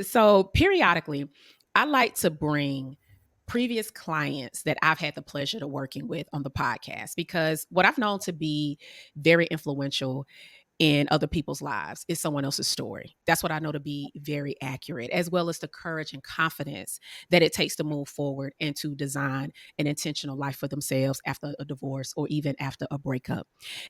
So periodically, I like to bring previous clients that I've had the pleasure to working with on the podcast because what I've known to be very influential in other people's lives is someone else's story. That's what I know to be very accurate, as well as the courage and confidence that it takes to move forward and to design an intentional life for themselves after a divorce or even after a breakup.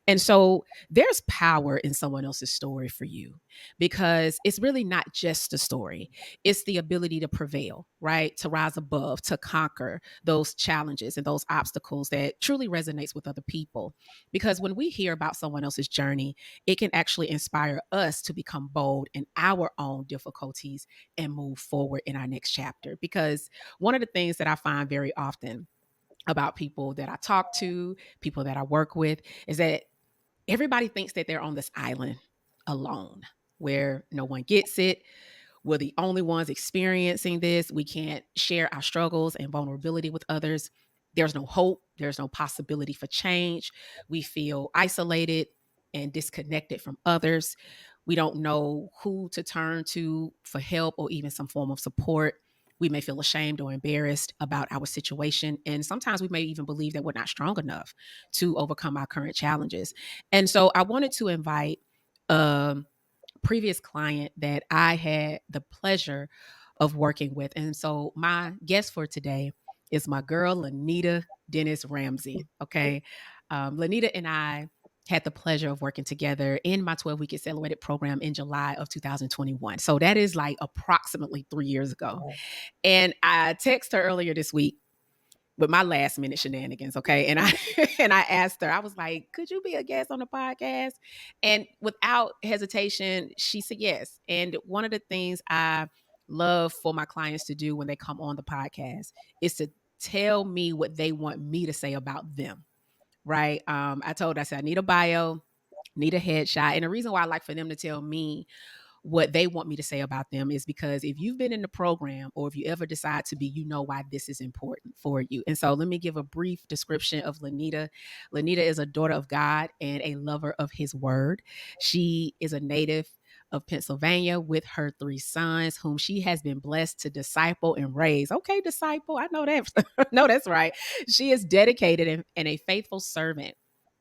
And so there's power in someone else's story for you because it's really not just a story, it's the ability to prevail, right? To rise above, to conquer those challenges and those obstacles that truly resonates with other people. Because when we hear about someone else's journey, it can actually inspire us to become bold in our own difficulties and move forward in our next chapter. Because one of the things that I find very often about people that I talk to, people that I work with, is that everybody thinks that they're on this island alone where no one gets it. We're the only ones experiencing this. We can't share our struggles and vulnerability with others. There's no hope. There's no possibility for change. We feel isolated and disconnected from others. We don't know who to turn to for help or even some form of support. We may feel ashamed or embarrassed about our situation. And sometimes we may even believe that we're not strong enough to overcome our current challenges. And so I wanted to invite um, previous client that I had the pleasure of working with. And so my guest for today is my girl, LaNita Dennis-Ramsey. Okay. LaNita and I had the pleasure of working together in my 12-week accelerated program in July of 2021. So that is like approximately 3 years ago. And I texted her earlier this week with my last minute shenanigans, okay? And I and I asked her, I was like, "Could you be a guest on the podcast?" And without hesitation, she said yes. And one of the things I love for my clients to do when they come on the podcast is to tell me what they want me to say about them, right? I told her, I said, I need a bio, need a headshot. And the reason why I like for them to tell me what they want me to say about them is because if you've been in the program or if you ever decide to be, you know why this is important for you. And so let me give a brief description of LaNita. LaNita is a daughter of God and a lover of his word. She is a native of Pennsylvania with her 3 sons, whom she has been blessed to disciple and raise. Okay, disciple, I know that. No, that's right. She is dedicated and a faithful servant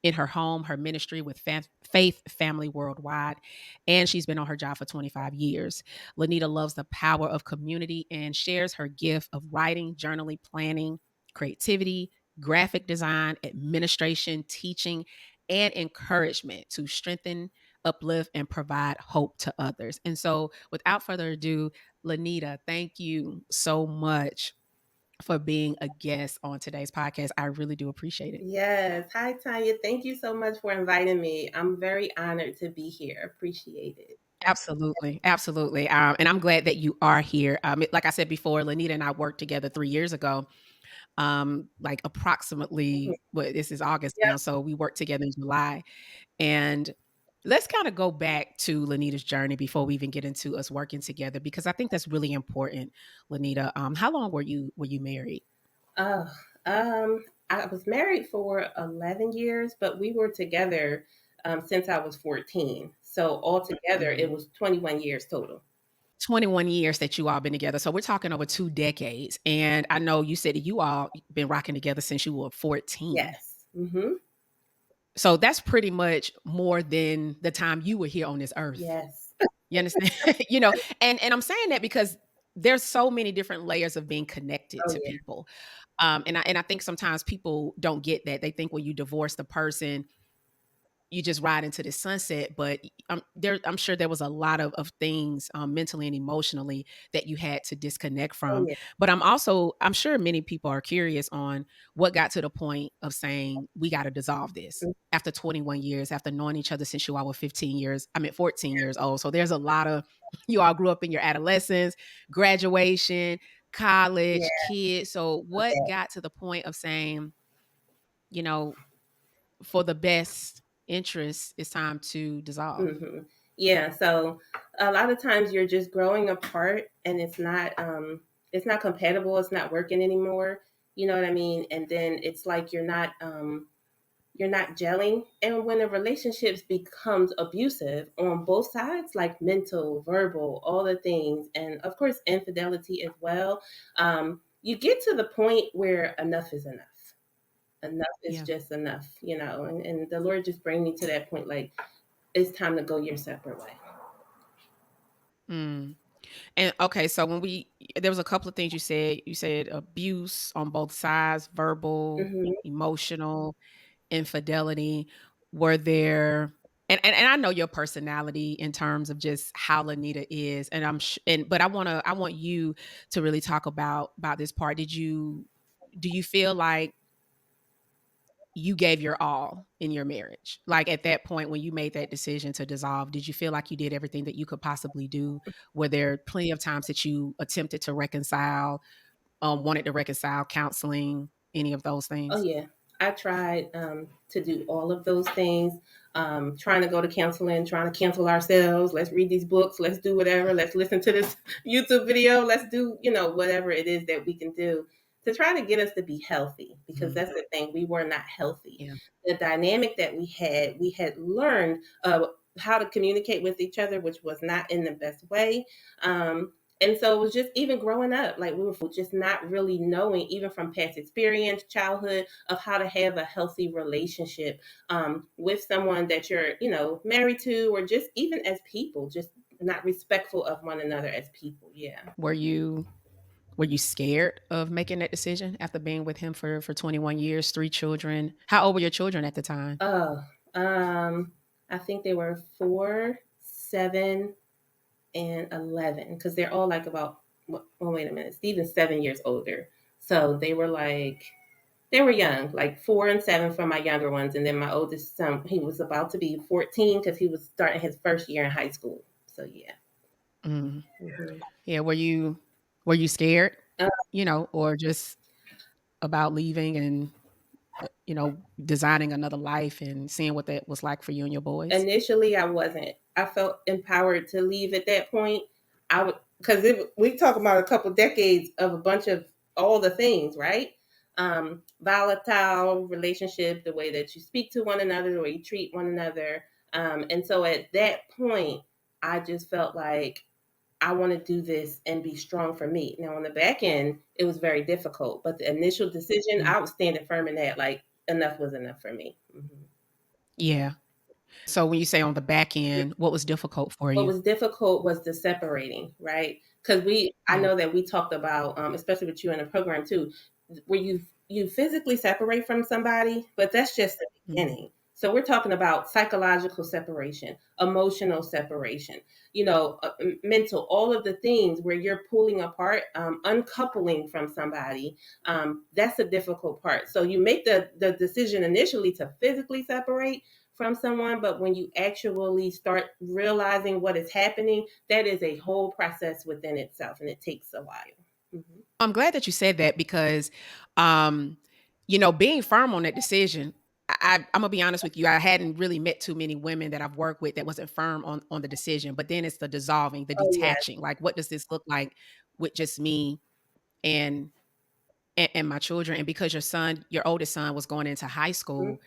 in her home, her ministry with Faith Family Worldwide, and she's been on her job for 25 years. LaNita loves the power of community and shares her gift of writing, journaling, planning, creativity, graphic design, administration, teaching, and encouragement to strengthen, uplift, and provide hope to others. And so, without further ado, LaNita, thank you so much for being a guest on today's podcast. I really do appreciate it. Yes. Hi, Tanya. Thank you so much for inviting me. I'm very honored to be here. Appreciate it. Absolutely, absolutely, and I'm glad that you are here. Like I said before, LaNita and I worked together 3 years ago. Like Mhm. approximately, what this is August Yep. now, so we worked together in July. And let's kind of go back to LaNita's journey before we even get into us working together, because I think that's really important. LaNita, how long were you married? Oh, I was married for 11 years, but we were together since I was 14. So altogether, it Mhm. was 21 years total. 21 years that you all been together. So we're talking over 2 decades. And I know you said that you all been rocking together since you were 14. Yes. Mm-hmm. So that's pretty much more than the time you were here on this earth. Yes. You understand? And I'm saying that because there's so many different layers of being connected Oh, to yeah. people. And I think sometimes people don't get that. They think when you divorce the person, you just ride into the sunset. But I'm sure there was a lot of things mentally and emotionally that you had to disconnect Oh, from. yeah. But I'm sure many people are curious on what got to the point of saying we got to dissolve this after 21 years, after knowing each other since you all were 15 years, I mean 14 years old. So there's a lot of you all grew up in your adolescence, graduation, Yeah. college, kids. So what Yeah. got to the point of saying, you know, for the best interest, it's time to dissolve. Hmm. Yeah. So a lot of times you're just growing apart and it's not compatible. It's not working anymore. You know what I mean? And then it's like you're not gelling. And when a relationship becomes abusive on both sides, like mental, verbal, all the things, and of course infidelity as well, you get to the point where enough is enough. Enough is Yeah. just enough, and the Lord just bring me to that point, like it's time to go your separate way. Mm. And okay, so there was a couple of things you said. You said abuse on both sides, verbal, Hmm. emotional, infidelity. Were there and I know your personality in terms of just how LaNita is, and but I want you to really talk about this part. Do you feel like you gave your all in your marriage? Like at that point when you made that decision to dissolve, did you feel like you did everything that you could possibly do? Were there plenty of times that you attempted to reconcile, wanted to reconcile, counseling, any of those Oh things? yeah, I tried to do all of those things. Trying to go to counseling, trying to cancel ourselves. Let's read these books. Let's do whatever. Let's listen to this YouTube video. Let's do whatever it is that we can do to try to get us to be healthy. Because Mhm. that's the thing, we were not healthy. Yeah. The dynamic that we had learned how to communicate with each other, which was not in the best way. And so it was just even growing up, like we were just not really knowing, even from past experience, childhood, of how to have a healthy relationship with someone that you're, married to, or just even as people, just not respectful of one another as people. Yeah. Were you scared of making that decision after being with him for 21 years, 3 children? How old were your children at the time? Oh, I think they were 4, 7, and 11, because they're all like about, well, wait a minute, Steven's 7 years older. So they were young, like 4 and 7 for my younger ones. And then my oldest son, he was about to be 14 because he was starting his first year in high school. So yeah. Mm. Hmm. Yeah, were you scared, Uh, or just about leaving and, designing another life and seeing what that was like for you and your boys? Initially, I wasn't. I felt empowered to leave at that point. I would, because we talk about a couple decades of a bunch of all the things, right? Volatile relationship, the way that you speak to one another, the way you treat one another. And so at that point, I just felt like I want to do this and be strong for me. Now, on the back end, it was very difficult, but the initial decision, Mm. I was standing firm in that, like, enough was enough for me. Mhm. Yeah. So when you say on the back end, what was difficult for What you? was difficult was the separating, right? Because I Mm, know that we talked about, especially with you in the program too, where you physically separate from somebody, but that's just the mhm. beginning. So we're talking about psychological separation, emotional separation, mental, all of the things where you're pulling apart, uncoupling from somebody. That's the difficult part. So you make the decision initially to physically separate from someone, but when you actually start realizing what is happening, that is a whole process within itself, and it takes a while. Mhm. I'm glad that you said that because, um, being firm on that decision, I'm gonna be honest with you. I hadn't really met too many women that I've worked with that wasn't firm on the decision. But then it's the dissolving, the Oh yes. detaching. Like, what does this look like with just me and and my children? And because your oldest son, was going into high Mhm. school,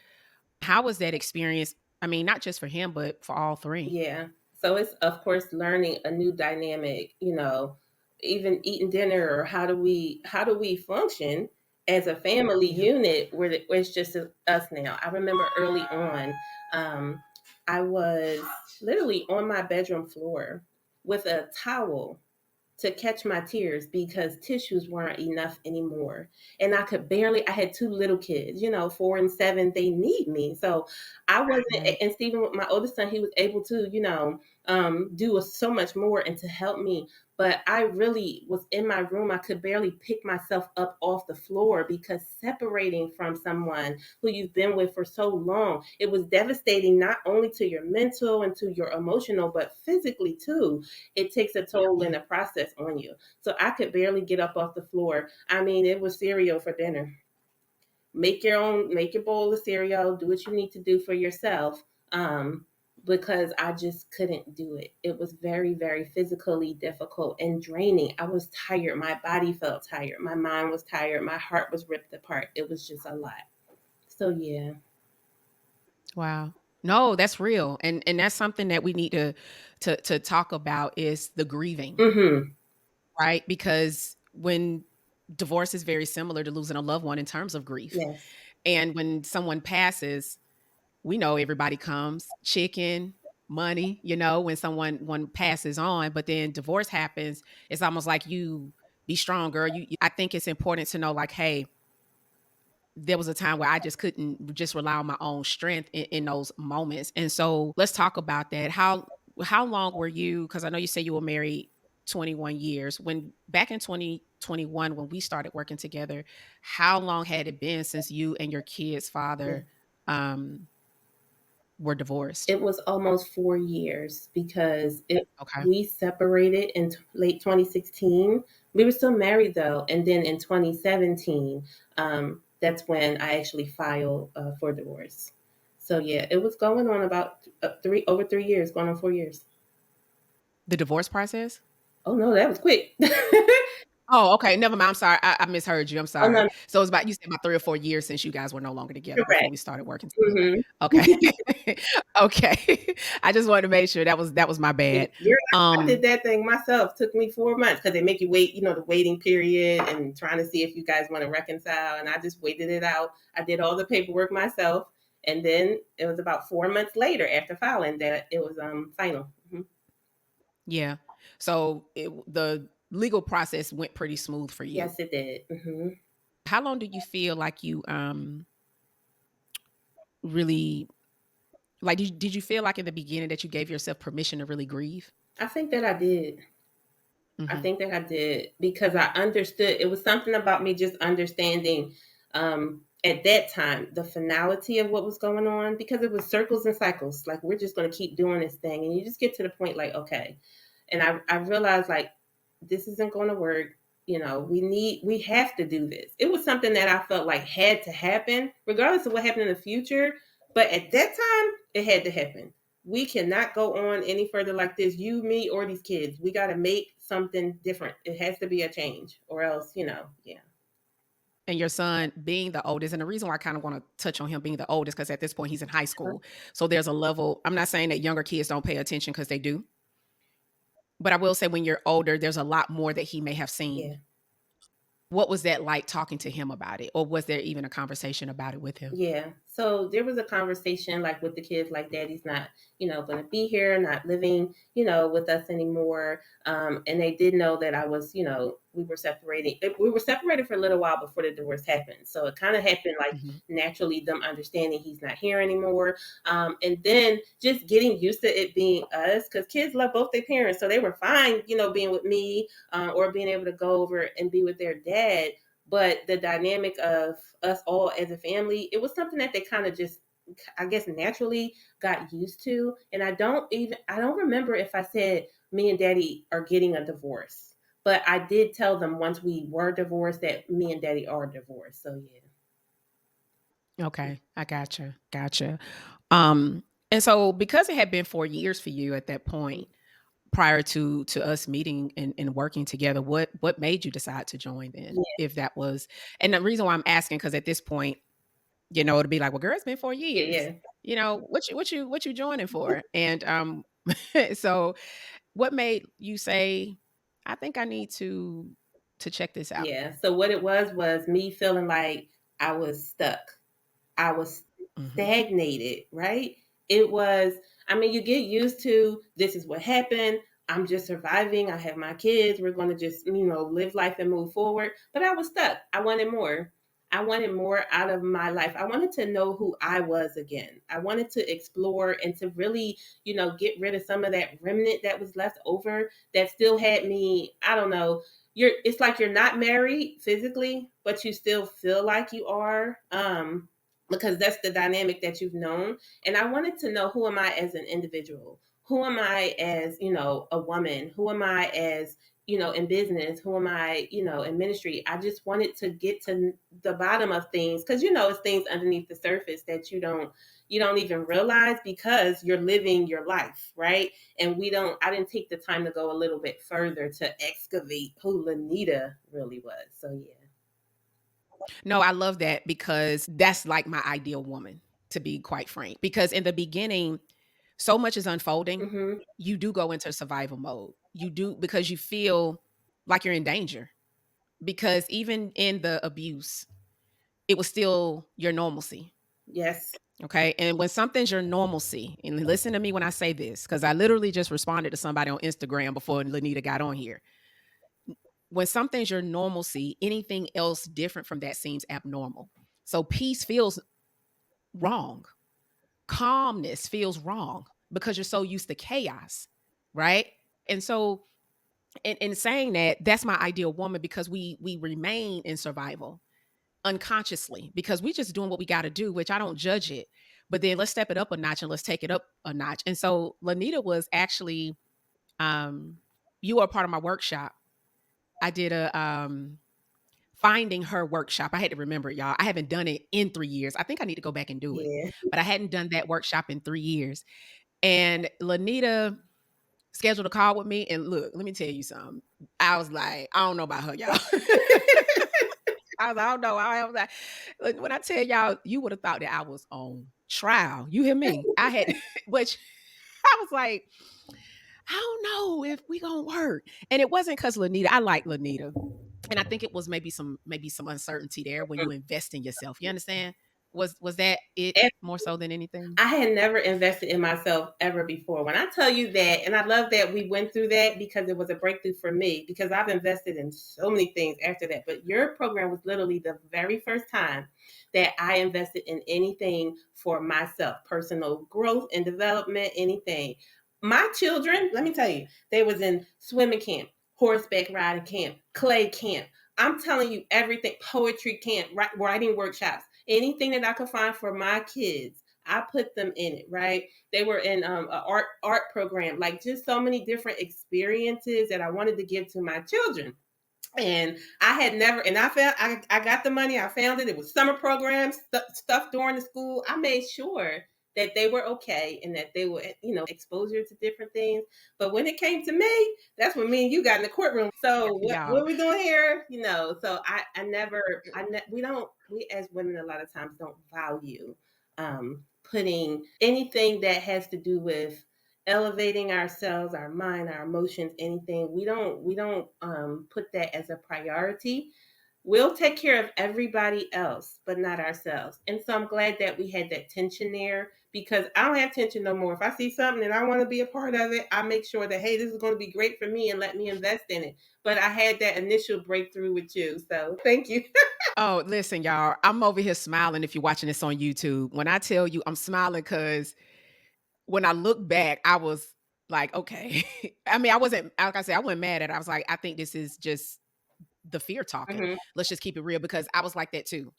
how was that experience? I mean, not just for him, but for all three. Yeah. So it's of course learning a new dynamic, even eating dinner, or how do we function as a family Yeah. unit where it's just us now. I remember early on, um, I was literally on my bedroom floor with a towel to catch my tears because tissues weren't enough anymore. And I had two little kids, 4 and 7, they need me. So I wasn't, Right. and Stephen, my oldest son, he was able to, do so much more and to help me. But I really was in my room. I could barely pick myself up off the floor because separating from someone who you've been with for so long, it was devastating, not only to your mental and to your emotional, but physically too. It takes a toll in Yeah. the process on you. So I could barely get up off the floor. I mean, it was cereal for dinner. Make your bowl of cereal, do what you need to do for yourself. Because I just couldn't do it. It was very, very physically difficult and draining. I was tired. My body felt tired. My mind was tired. My heart was ripped apart. It was just a lot. So, yeah. Wow. No, that's real. And that's something that we need to talk about is the grieving, Mhm. right? Because when divorce is very similar to losing a loved one in terms of grief. Yes. And when someone passes, we know everybody comes, chicken, money, when someone one passes on, but then divorce happens, it's almost like you be strong, girl. I think it's important to know like, hey, there was a time where I just couldn't just rely on my own strength in those moments. And so let's talk about that. How long were you? Because I know you say you were married 21 years. When back in 2021, when we started working together, how long had it been since you and your kid's Yeah. father um, were divorced? It was almost 4 years because it Okay. we separated in late 2016. We were still married though, and then in 2017, that's when I actually filed for divorce. So yeah, it was going on about 3 years, going on 4 years. The divorce process? Oh no, that was quick. Oh, okay. Never mind. I'm sorry. I misheard you. I'm Oh no, sorry. So it's about you said about 3 or 4 years since you guys were no longer together before correct. we started working together. Hmm. Okay. Okay. I just wanted to make sure that was my bad. You're I did Um, that thing myself. Took me 4 months because they make you wait, the waiting period and trying to see if you guys want to reconcile. And I just waited it out. I did all the paperwork myself, and then it was about 4 months later after filing that it was final. Mhm. yeah. So the legal process went pretty smooth for you. Yes, it did. Hmm. How long do you feel like you really like did you feel like in the beginning that you gave yourself permission to really grieve? I think that I did. I Mhm. think that I did because I understood. It was something about me just understanding at that time the finality of what was going on because it was circles and cycles. Like we're just going to keep doing this thing, and you just get to the point like, okay. And I realized like this isn't going to work. We have to do this. It was something that I felt like had to happen, regardless of what happened in the future. But at that time, it had to happen. We cannot go on any further like this. You, me, or these kids. We got to make something different. It has to be a change, or else, yeah, And your son being the oldest, and the reason why I kind of want to touch on him being the oldest, because at this point he's in high school. So there's a level, I'm not saying that younger kids don't pay attention because they do, but I will say when you're older, there's a lot more that he may have yeah. seen. What was that like talking to him about it? Or was there even a conversation about it with him? Yeah. So there was a conversation like with the kids, like daddy's not, going to be here, not living, with us anymore. And they did know that I was, we were separating. We were separated for a little while before the divorce happened. So it kind of happened like Mhm. naturally, them understanding he's not here anymore. And then just getting used to it being us because kids love both their parents. So they were fine, being with me or being able to go over and be with their dad, but the dynamic of us all as a family, it was something that they kind of just, I guess, naturally got used to. And I don't remember if I said me and daddy are getting a divorce, but I did tell them once we were divorced that me and daddy are divorced. So yeah. Okay, I gotcha. And so because it had been 4 years for you at that point, prior to us meeting and working together, what made you decide to join then? Yeah. If that was and the reason why I'm asking, because at this point, it'll be like, well, girl, it's been 4 years. Yeah. What you joining for? And so what made you say, I think I need to check this out? Yeah. So what it was me feeling like I was stuck. I was Hmm. stagnated, right? It was, I mean, you get used to this is what happened. I'm just surviving. I have my kids. We're going to just, live life and move forward. But I was stuck. I wanted more. I wanted more out of my life. I wanted to know who I was again. I wanted to explore and to really, get rid of some of that remnant that was left over that still had me, I don't know, it's like you're not married physically, but you still feel like you are. Because that's the dynamic that you've known. And I wanted to know who am I as an individual? Who am I as, a woman? Who am I as, in business? Who am I, in ministry? I just wanted to get to the bottom of things because it's things underneath the surface that you don't even realize because you're living your life, right? And I didn't take the time to go a little bit further to excavate who LaNita really was. So yeah. No, I love that because that's like my ideal woman. to be quite frank, because in the beginning, so much is unfolding. Mm-hmm. You do go into survival mode. You do, because you feel like you're in danger. Because even in the abuse, it was still your normalcy. Yes. Okay. And when something's your normalcy, and listen to me when I say this, because I literally just responded to somebody on Instagram before LaNita got on here. When something's your normalcy, anything else different from that seems abnormal. So peace feels wrong. Calmness feels wrong because you're so used to chaos. Right. And so in saying that, that's my ideal woman, because we remain in survival unconsciously, because we just doing what we got to do, which I don't judge it. But then let's step it up a notch and let's take it up a notch. And so LaNita was actually, um, you were a part of my workshop. I did a finding her workshop. I had to remember it, y'all. I haven't done it in 3 years. I think I need to go back and do it, Yeah. but I hadn't done that workshop in 3 years. And LaNita scheduled a call with me. And look, let me tell you something. I was like, I don't know about her, y'all. I was like, I don't know. I was like, look, when I tell y'all, you would have thought that I was on trial. You hear me? I had, which I was like, I don't know if we gonna work. And it wasn't because LaNita. I like LaNita, and I think it was maybe some uncertainty there when you invest in yourself. You understand? Was that it more so than anything? I had never invested in myself ever before. When I tell you that, and I love that we went through that because it was a breakthrough for me, because I've invested in so many things after that. But your program was literally the very first time that I invested in anything for myself, personal growth and development, anything. My children, let me tell you, they was in swimming camp, horseback riding camp, clay camp. I'm telling you everything, poetry camp, writing workshops, anything that I could find for my kids. I put them in it, right? They were in an art program, like just so many different experiences that I wanted to give to my children. And I had never, and I got the money, I found it. It was summer programs, stuff during the school. I made sure that they were okay and that they were, exposure to different things. But when it came to me, that's when me and you got in the courtroom. So what Y'all. are we doing here? So I never, we as women a lot of times don't value putting anything that has to do with elevating ourselves, our mind, our emotions, anything. We don't put that as a priority. We'll take care of everybody else, but not ourselves. And so I'm glad that we had that tension there, because I don't have tension no more. If I see something and I want to be a part of it, I make sure that, hey, this is going to be great for me and let me invest in it. But I had that initial breakthrough with you. So thank you. Oh, listen, y'all. I'm over here smiling if you're watching this on YouTube. When I tell you I'm smiling, because when I look back, I was like, okay. I mean, I wasn't, like I said, I wasn't mad at it. I was like, I think this is just the fear talking. Hmm. Let's just keep it real, because I was like that too.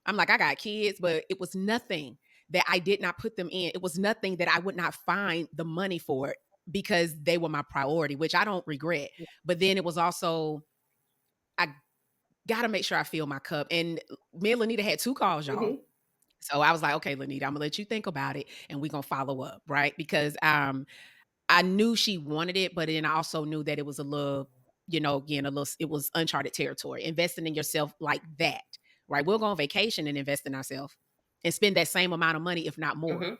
I'm like, I got kids, but it was nothing that I did not put them in. It was nothing that I would not find the money for it, because they were my priority, which I don't regret. But then it was also, I got to make sure I fill my cup. And me and LaNita had 2 calls, y'all. Hmm. So I was like, okay, LaNita, I'm gonna let you think about it and we're gonna follow up, right? Because I knew she wanted it, but then I also knew that it was a little, again, it was uncharted territory. Investing in yourself like that, right? We'll go on vacation and invest in ourselves and spend that same amount of money, if not more. Hmm.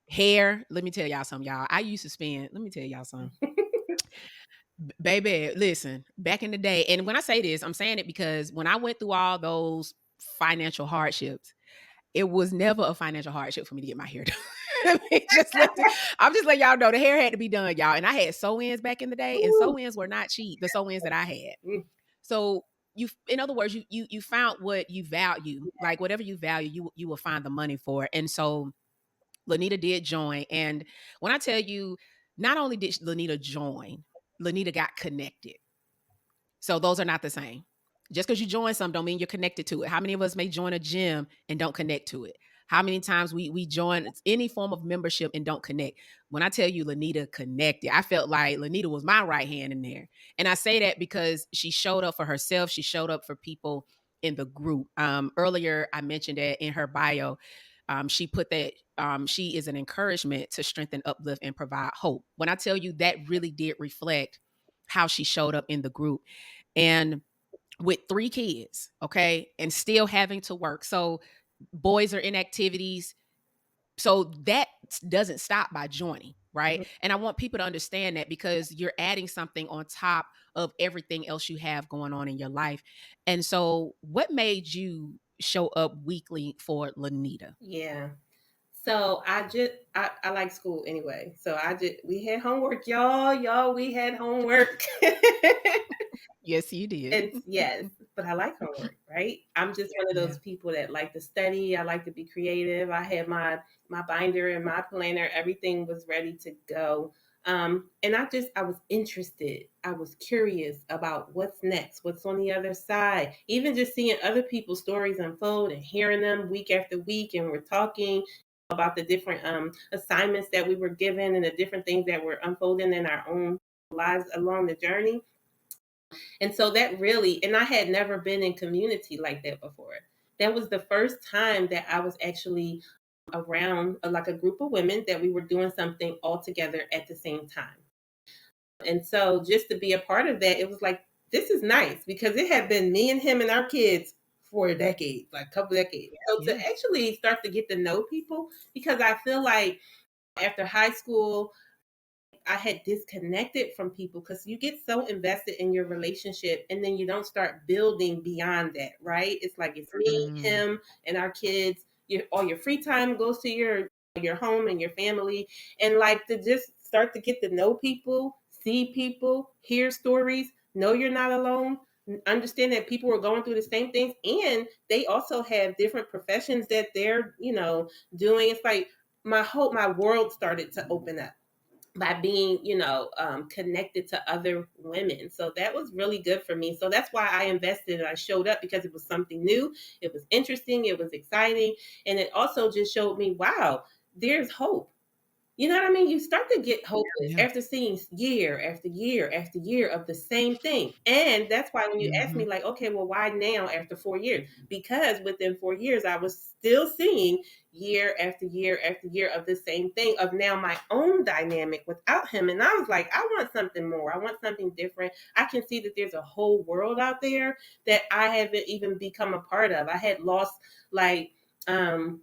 Hair, let me tell y'all something, y'all. I used to spend, let me tell y'all something. Baby, listen, back in the day, and when I say this, I'm saying it because when I went through all those financial hardships, it was never a financial hardship for me to get my hair done. I mean, I'm just letting y'all know the hair had to be done, y'all. And I had sew-ins back in the day, and Ooh. sew-ins were not cheap. The sew-ins that I had. Mm. So in other words, you found what you value, like whatever you value, you will find the money for. And so LaNita did join, and when I tell you, not only did LaNita join, LaNita got connected. So those are not the same. Just because you join some don't mean you're connected to it. How many of us may join a gym and don't connect to it? How many times we join any form of membership and don't connect? When I tell you LaNita connected, I felt like LaNita was my right hand in there. And I say that because she showed up for herself. She showed up for people in the group. Earlier, I mentioned that in her bio, she put that she is an encouragement to strengthen, uplift, and provide hope. When I tell you, that really did reflect how she showed up in the group. And with 3 kids, okay, and still having to work. So boys are in activities, So that doesn't stop by joining, right? Mhm. And I want people to understand that because you're adding something on top of everything else you have going on in your life. And so, what made you show up weekly for LaNita? Yeah. So I like school anyway. So we had homework, y'all. Y'all, we had homework. Yes, you did. It's yes, but I like homework, right? I'm just one of Yeah. those people that like to study. I like to be creative. I had my binder and my planner. Everything was ready to go. And I was interested. I was curious about what's next, what's on the other side. Even just seeing other people's stories unfold and hearing them week after week, and we're talking about the different assignments that we were given and the different things that were unfolding in our own lives along the journey. And so that really, and I had never been in community like that before. That was the first time that I was actually around like a group of women that we were doing something all together at the same time. And so just to be a part of that, it was like, this is nice because it had been me and him and our kids for a decade, like a couple decades. So to Yeah. actually start to get to know people, because I feel like after high school, I had disconnected from people because you get so invested in your relationship and then you don't start building beyond that, right? It's like it's me, Mm. him, and our kids. All your free time goes to your home and your family, and like to just start to get to know people, see people, hear stories, know you're not alone. Understand that people are going through the same things, and they also have different professions that they're doing. It's like my world started to open up by being connected to other women. So that was really good for me. So that's why I invested and I showed up, because it was something new, it was interesting, it was exciting, and it also just showed me, wow, there's hope. You know what I mean? You start to get hopeless Yeah. after seeing year after year after year of the same thing. And that's why when you ask me, Hmm. like, okay, well, why now after 4 years? Because within 4 years, I was still seeing year after year after year of the same thing, of now my own dynamic without him. And I was like, I want something more. I want something different. I can see that there's a whole world out there that I haven't even become a part of. I had lost, like, um,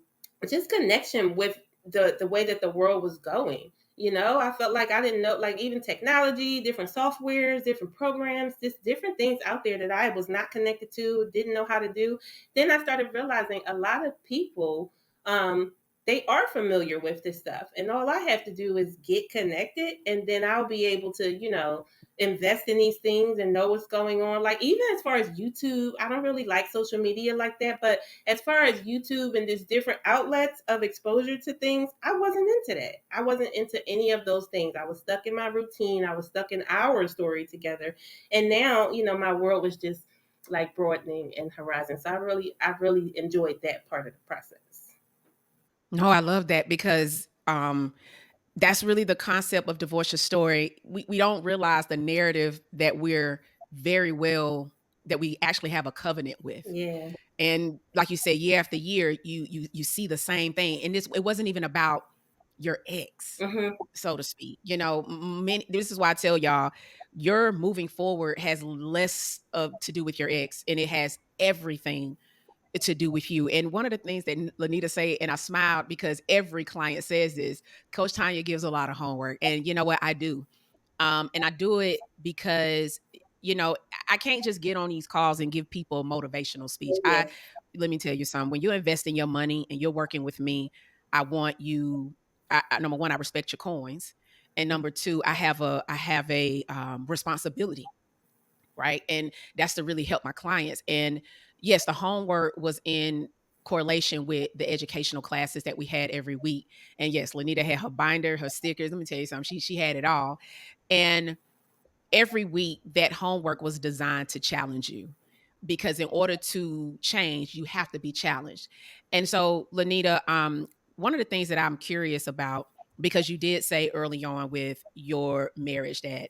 just connection with the way that the world was going. I felt like I didn't know, like, even technology, different softwares, different programs, just different things out there that I was not connected to, didn't know how to do. Then I started realizing a lot of people, um, they are familiar with this stuff, and all I have to do is get connected, and then I'll be able to, invest in these things and know what's going on. Like, even as far as YouTube, I don't really like social media like that, but as far as YouTube and these different outlets of exposure to things, I wasn't into that. I wasn't into any of those things. I was stuck in my routine. I was stuck in our story together. And now, my world was just like broadening and horizon. So I really enjoyed that part of the process. No, I love that because that's really the concept of Divorce Your Story. We don't realize the narrative that we're very well that we actually have a covenant with. Yeah. And like you said, year after year, you see the same thing. And it wasn't even about your ex, Hmm. so to speak. This is why I tell y'all, your moving forward has less to do with your ex, and it has everything to do with you. And one of the things that LaNita say, and I smiled because every client says this, Coach Tanya gives a lot of homework. And you know what? I do. And I do it because, you know, I can't just get on these calls and give people a motivational speech. Oh, yes. Let me tell you something. When you're investing your money and you're working with me, I want you. Number one, I respect your coins, and number two, I have a responsibility, right? And that's to really help my clients. And yes, the homework was in correlation with the educational classes that we had every week. And yes, LaNita had her binder, her stickers. Let me tell you something. She had it all. And every week that homework was designed to challenge you, because in order to change, you have to be challenged. And so, LaNita, one of the things that I'm curious about, because you did say early on with your marriage that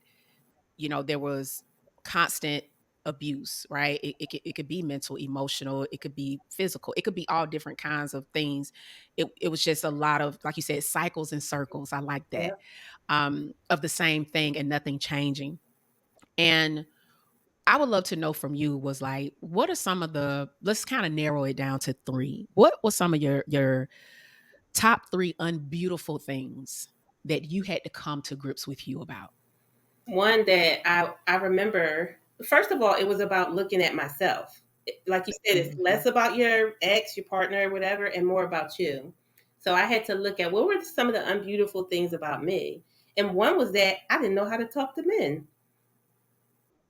there was constant abuse, right? It could be mental, emotional, it could be physical, it could be all different kinds of things. It was just a lot of, like you said, cycles and circles. I like that, Yep. of the same thing and nothing changing. And I would love to know from you was like, what are some of the, let's kind of narrow it down to three. What was some of your top 3 unbeautiful things that you had to come to grips with you about? One that I remember, first of all, it was about looking at myself. Like you said, it's Mhm. less about your ex, your partner, whatever, and more about you. So I had to look at what were some of the unbeautiful things about me. And one was that I didn't know how to talk to men.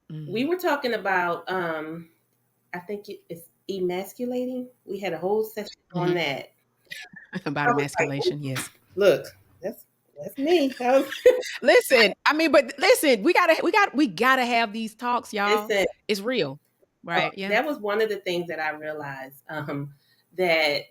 We Mm. were talking about, I think it's emasculating. We had a whole session on Mhm. that. About I was like, "Ooh, emasculation, yes. look, that's that's me. Listen, I mean, but listen, we gotta have these talks, y'all. Listen, It's real, right? Yeah. that was one of the things that I realized, that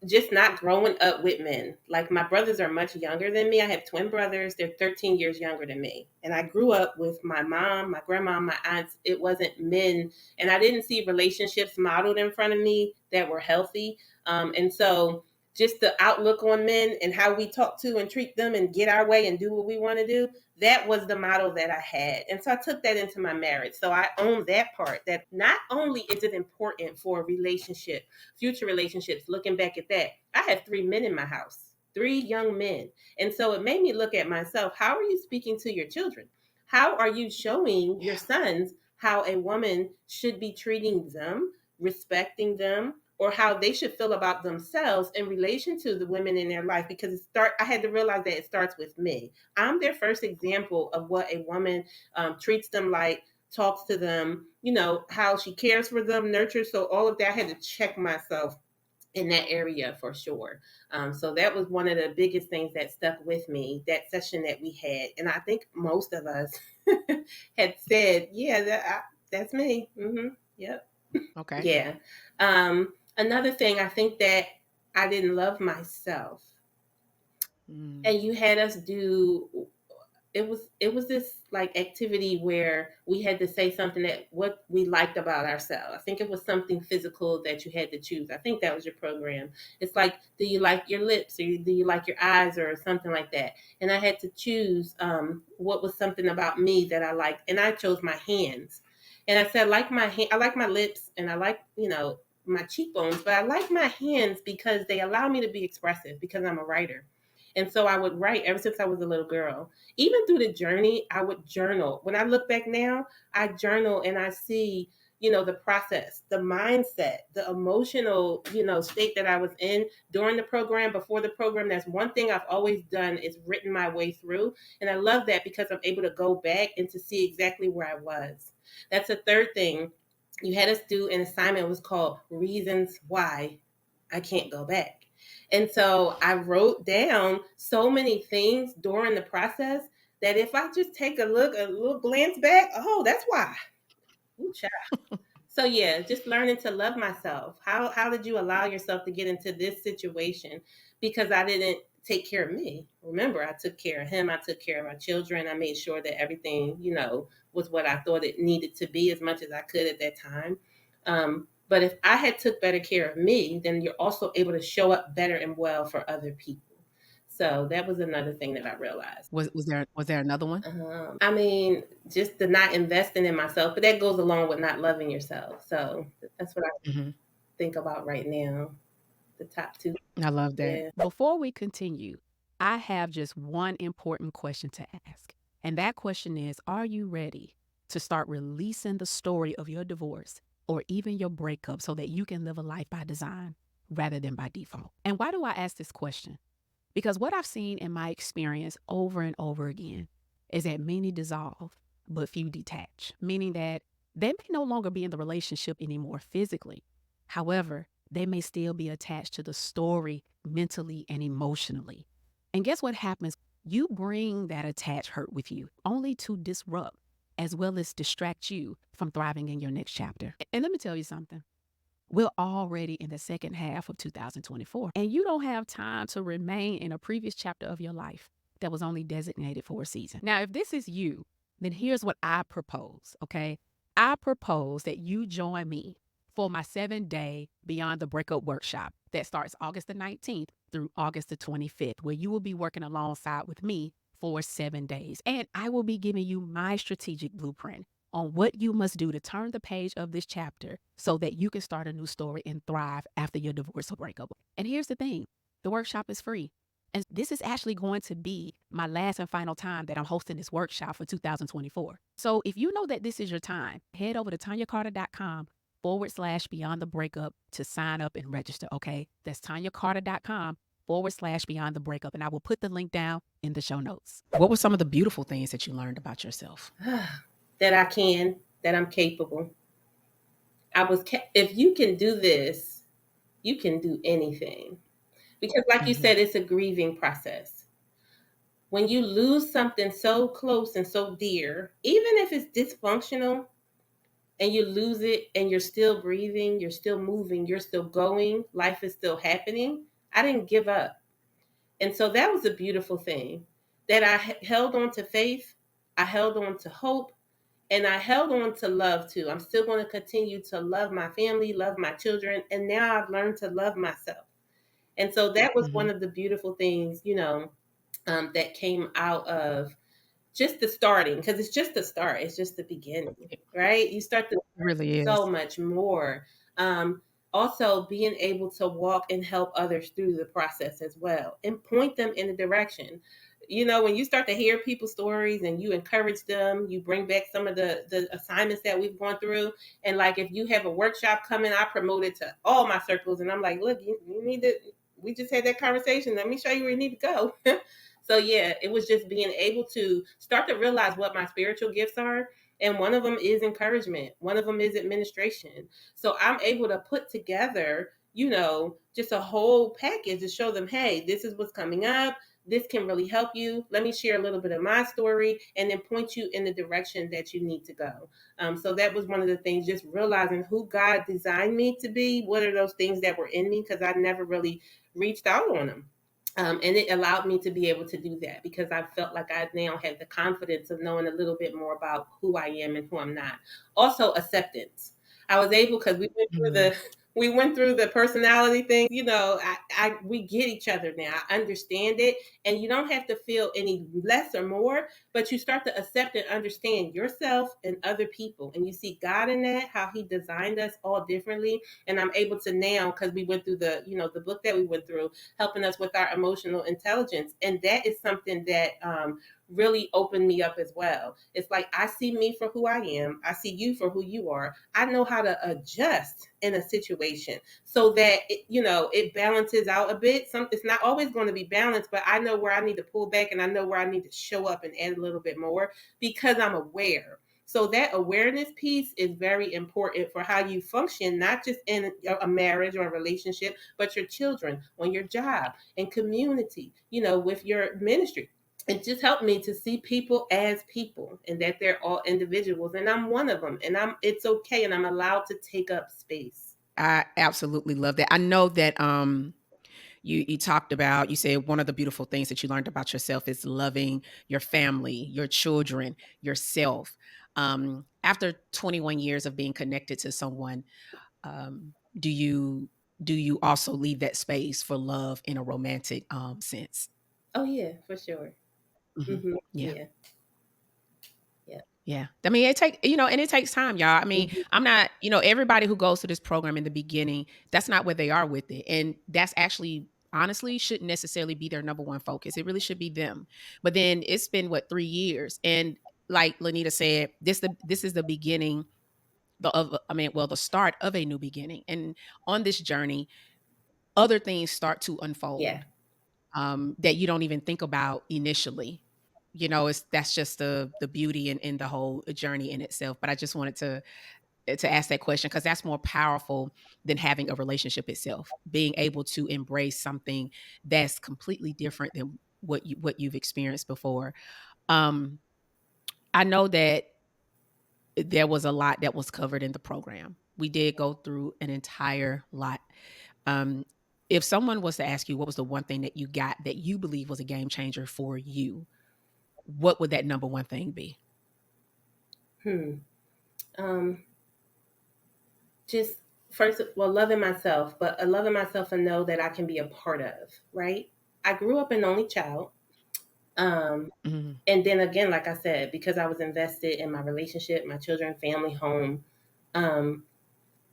just not growing up with men. Like my brothers are much younger than me. I have twin brothers. They're 13 years younger than me. And I grew up with my mom, my grandma, my aunts. It wasn't men. And I didn't see relationships modeled in front of me that were healthy. And so just the outlook on men and how we talk to and treat them and get our way and do what we want to do, that was the model that I had. And so I took that into my marriage. So I own that part, that not only is it important for a relationship, future relationships, looking back at that, I have 3 men in my house, 3 young men. And so it made me look at myself. How are you speaking to your children? How are you showing your Yeah. sons how a woman should be treating them, respecting them, or how they should feel about themselves in relation to the women in their life? Because I had to realize that it starts with me. I'm their first example of what a woman treats them like, talks to them, how she cares for them, nurtures. So all of that, I had to check myself in that area for sure. So that was one of the biggest things that stuck with me, that session that we had. And I think most of us had said, yeah, that's me. Yep. Okay. Yeah. Another thing, I think that I didn't love myself. Mm. And you had us do, it was this like activity where we had to say something that what we liked about ourselves. I think it was something physical that you had to choose. I think that was your program. It's like, do you like your lips, or do you like your eyes, or something like that? And I had to choose what was something about me that I liked, and I chose my hands. And I said, I like my lips, and I like, my cheekbones, but I like my hands because they allow me to be expressive, because I'm a writer. And so I would write ever since I was a little girl. Even through the journey, I would journal. When I look back now, I journal and I see, the process, the mindset, the emotional, state that I was in during the program, before the program. That's one thing I've always done, is written my way through. And I love that because I'm able to go back and to see exactly where I was. That's a third thing. You had us do an assignment. It was called Reasons Why I Can't Go Back. And so I wrote down so many things during the process that if I just take a little glance back, oh, that's why. Ooh, child. So yeah, just learning to love myself. How did you allow yourself to get into this situation? Because I didn't take care of me. Remember, I took care of him. I took care of our children. I made sure that everything, was what I thought it needed to be, as much as I could at that time. But if I had took better care of me, then you're also able to show up better and well for other people. So that was another thing that I realized. Was there another one? I mean, just the not investing in myself, but that goes along with not loving yourself. So that's what I Mhm. think about right now. The top two. I love that. Yeah. Before we continue, I have just one important question to ask. And that question is, are you ready to start releasing the story of your divorce or even your breakup so that you can live a life by design rather than by default? And why do I ask this question? Because what I've seen in my experience over and over again is that many dissolve, but few detach, meaning that they may no longer be in the relationship anymore physically. However, they may still be attached to the story mentally and emotionally. And guess what happens? You bring that attached hurt with you only to disrupt as well as distract you from thriving in your next chapter. And let me tell you something. We're already in the second half of 2024, and you don't have time to remain in a previous chapter of your life that was only designated for a season. Now, if this is you, then here's what I propose, okay? I propose that you join me for my 7-day Beyond the Breakup workshop that starts August the 19th through August the 25th, where you will be working alongside with me for 7 days. And I will be giving you my strategic blueprint on what you must do to turn the page of this chapter so that you can start a new story and thrive after your divorce or breakup. And here's the thing. The workshop is free. And this is actually going to be my last and final time that I'm hosting this workshop for 2024. So if you know that this is your time, head over to tanyacarter.com/beyond the breakup to sign up and register. Okay. That's tanyacarter.com/beyond the breakup. And I will put the link down in the show notes. What were some of the beautiful things that you learned about yourself? That I'm capable. If you can do this, you can do anything. Because, like you said, it's a grieving process. When you lose something so close and so dear, even if it's dysfunctional and you lose it and you're still breathing, you're still moving, you're still going, life is still happening. I didn't give up. And so that was a beautiful thing that I held on to faith, I held on to hope, and I held on to love too. I'm still going to continue to love my family, love my children, and now I've learned to love myself. And so that was one of the beautiful things, that came out of just the starting, because it's just the start, it's just the beginning, right? You start to It really so is. much more. Um, Also, being able to walk and help others through the process as well and point them in a direction. When you start to hear people's stories and you encourage them, you bring back some of the assignments that we've gone through. And like, if you have a workshop coming, I promote it to all my circles. And I'm like, look, you need to, we just had that conversation. Let me show you where you need to go. So, yeah, it was just being able to start to realize what my spiritual gifts are, and one of them is encouragement. One of them is administration. So I'm able to put together, just a whole package to show them, hey, this is what's coming up. This can really help you. Let me share a little bit of my story and then point you in the direction that you need to go. So that was one of the things, just realizing who God designed me to be. What are those things that were in me? Because I never really reached out on them. And it allowed me to be able to do that because I felt like I now had the confidence of knowing a little bit more about who I am and who I'm not. Also, acceptance. I was able, because we went through the personality thing. We get each other now. I understand it, and you don't have to feel any less or more, but you start to accept and understand yourself and other people, and you see God in that, how He designed us all differently. And I'm able to now, because we went through the book that we went through, helping us with our emotional intelligence. And that is something that really opened me up as well. It's like, I see me for who I am. I see you for who you are. I know how to adjust in a situation so that it balances out a bit. It's not always going to be balanced, but I know where I need to pull back and I know where I need to show up and add a little bit more because I'm aware. So that awareness piece is very important for how you function, not just in a marriage or a relationship, but your children, on your job, and community, with your ministry. It just helped me to see people as people and that they're all individuals, and I'm one of them, and it's okay, and I'm allowed to take up space. I absolutely love that. I know that you talked about, you said one of the beautiful things that you learned about yourself is loving your family, your children, yourself. After 21 years of being connected to someone, do you also leave that space for love in a romantic sense? Oh yeah, for sure. Yeah. Yeah. Yeah. Yeah. I mean, and it takes time, y'all. I mean, Mhm. I'm not, everybody who goes to this program in the beginning, that's not where they are with it. And that's actually, honestly, shouldn't necessarily be their number one focus. It really should be them. But then it's been, what, 3 years. And like LaNita said, this is the beginning the start of a new beginning. And on this journey, other things start to Yeah. unfold that you don't even think about initially. That's just the beauty in the whole journey in itself. But I just wanted to ask that question because that's more powerful than having a relationship itself. Being able to embrace something that's completely different than what you've experienced before. Um, I know that there was a lot that was covered in the program. We did go through an entire lot. Um, if someone was to ask you what was the one thing that you got that you believe was a game changer for you, what would that number one thing be? Hmm. Um, just first, well, loving myself, but loving myself and know that I can be a part of. Right. I grew up an only child. Um, Mhm. and then again, like I said, because I was invested in my relationship, my children, family, home, um,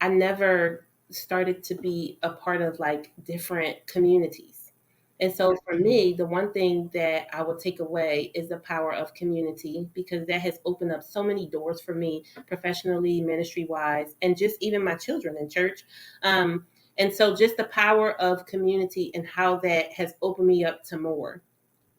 I never started to be a part of like different communities. And so for Mhm. me, the one thing that I would take away is the power of community, because that has opened up so many doors for me professionally, ministry wise, and just even my children in church. And so just the power of community and how that has opened me up to more.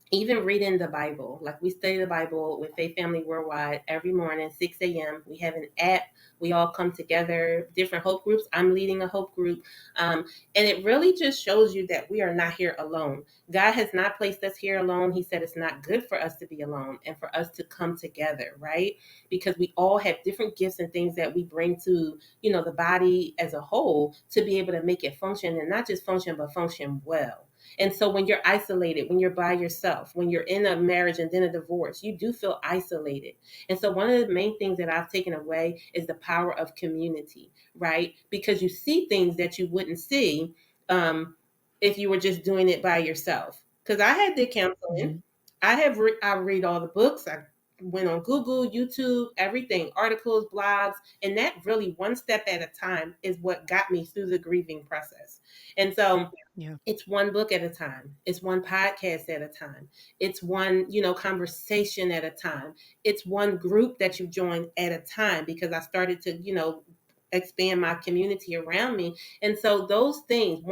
Even reading the Bible, like we study the Bible with Faith Family Worldwide every morning, 6 a.m. We have an app. We all come together, different hope groups. I'm leading a hope group. And it really just shows you that we are not here alone. God has not placed us here alone. He said it's not good for us to be alone and for us to come together, right? Because we all have different gifts and things that we bring to, the body as a whole to be able to make it function, and not just function, but function well. And so when you're isolated, when you're by yourself, when you're in a marriage and then a divorce, you do feel isolated. And so one of the main things that I've taken away is the power of community, right? Because you see things that you wouldn't see if you were just doing it by yourself. Because I had the counseling, Mhm. I read all the books, I went on Google, YouTube, everything, articles, blogs, and that really one step at a time is what got me through the grieving process. And so Yeah. it's one book at a time. It's one podcast at a time. It's one, conversation at a time. It's one group that you join at a time, because I started to, expand my community around me. And so those things,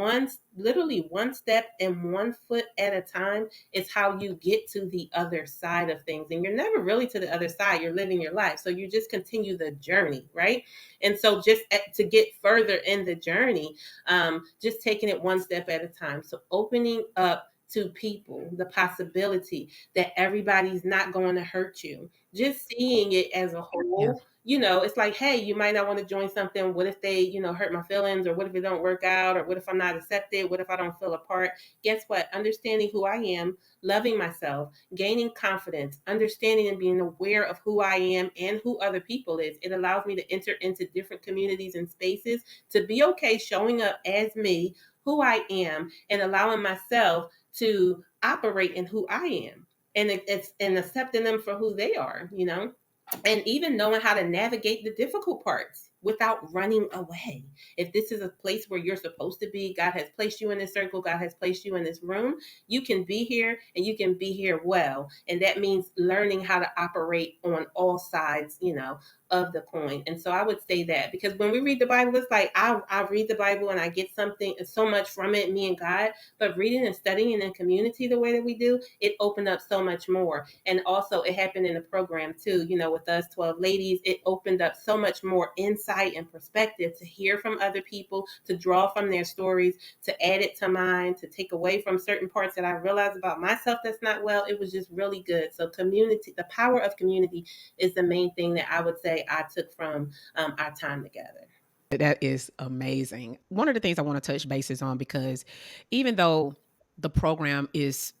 literally one step and one foot at a time, is how you get to the other side of things. And you're never really to the other side. You're living your life. So you just continue the journey, right? And so just to get further in the journey, just taking it one step at a time. So opening up to people the possibility that everybody's not going to hurt you. Just seeing it as a Yeah. whole. It's like, hey, you might not want to join something. What if they, hurt my feelings? Or what if it don't work out? Or what if I'm not accepted? What if I don't feel a part? Guess what? Understanding who I am, loving myself, gaining confidence, understanding and being aware of who I am and who other people is. It allows me to enter into different communities and spaces, to be okay showing up as me, who I am, and allowing myself to operate in who I am, and it's and accepting them for who they are, and even knowing how to navigate the difficult parts without running away. If this is a place where you're supposed to be, God has placed you in this circle, God has placed you in this room, you can be here, and you can be here well. And that means learning how to operate on all sides, of the coin. And so I would say that, because when we read the Bible, it's like I read the Bible and I get something, so much from it, me and God. But reading and studying in community the way that we do, it opened up so much more. And also, it happened in the program too, with us 12 ladies. It opened up so much more insight and perspective to hear from other people, to draw from their stories, to add it to mine, to take away from certain parts that I realized about myself that's not well. It was just really good. So community, the power of community, is the main thing that I would say I took from our time together. That is amazing. One of the things I want to touch bases on, because even though the program is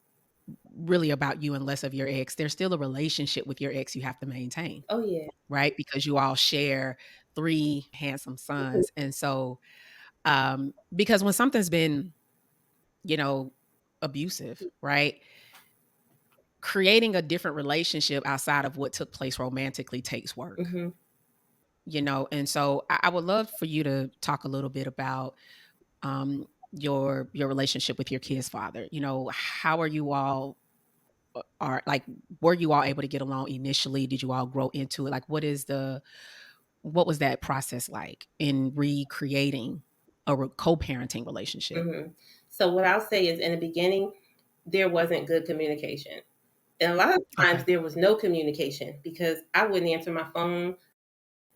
really about you and less of your ex, there's still a relationship with your ex you have to maintain, Oh, yeah. right? Because you all share 3 handsome sons. And so, because when something's been, you know, abusive, right? Creating a different relationship outside of what took place romantically takes work, Mm-hmm. and so I would love for you to talk a little bit about your relationship with your kid's father. How are you all are like were you all able to get along initially? Did you all grow into it? Like what was that process like in recreating a co-parenting relationship? Mm-hmm. So what I'll say is, in the beginning, there wasn't good communication. And a lot of times Okay. there was no communication, because I wouldn't answer my phone.